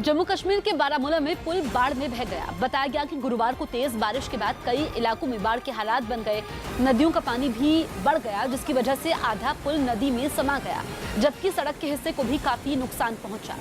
जम्मू कश्मीर के बारामूला में पुल बाढ़ में बह गया। बताया गया कि गुरुवार को तेज बारिश के बाद कई इलाकों में बाढ़ के हालात बन गए। नदियों का पानी भी बढ़ गया, जिसकी वजह से आधा पुल नदी में समा गया, जबकि सड़क के हिस्से को भी काफी नुकसान पहुंचा।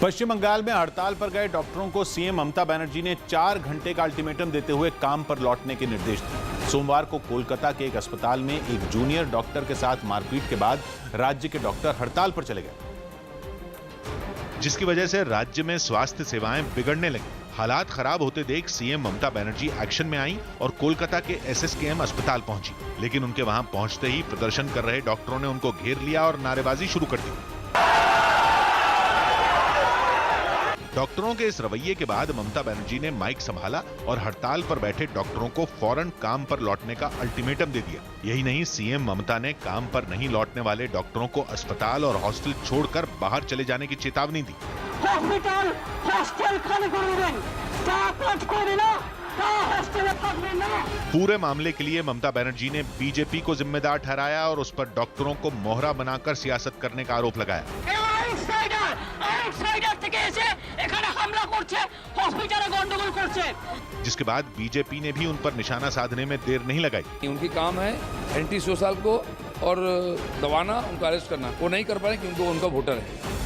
पश्चिम बंगाल में हड़ताल पर गए डॉक्टरों को सीएम ममता बनर्जी ने 4 घंटे का अल्टीमेटम देते हुए काम पर लौटने के निर्देश दिए। सोमवार को कोलकाता के एक अस्पताल में एक जूनियर डॉक्टर के साथ मारपीट के बाद राज्य के डॉक्टर हड़ताल पर चले गए, जिसकी वजह से राज्य में स्वास्थ्य सेवाएं बिगड़ने लगी। हालात खराब होते देख सीएम ममता बनर्जी एक्शन में आई और कोलकाता के एसएसकेएम अस्पताल पहुंची, लेकिन उनके वहां पहुंचते ही प्रदर्शन कर रहे डॉक्टरों ने उनको घेर लिया और नारेबाजी शुरू कर दी। डॉक्टरों के इस रवैये के बाद ममता बनर्जी ने माइक संभाला और हड़ताल पर बैठे डॉक्टरों को फौरन काम पर लौटने का अल्टीमेटम दे दिया। यही नहीं, सीएम ममता ने काम पर नहीं लौटने वाले डॉक्टरों को अस्पताल और हॉस्टल छोड़कर बाहर चले जाने की चेतावनी दी। हॉस्पिटल हॉस्टल खाली पूरे मामले के लिए ममता बनर्जी ने बीजेपी को जिम्मेदार ठहराया और उस पर डॉक्टरों को मोहरा बनाकर सियासत करने का आरोप लगाया। जिसके बाद बीजेपी ने भी उन पर निशाना साधने में देर नहीं लगाई। उनकी काम है एंटी सोशल को और दबाना, उनको अरेस्ट करना। वो नहीं कर पाए क्योंकि उनका वोटर है।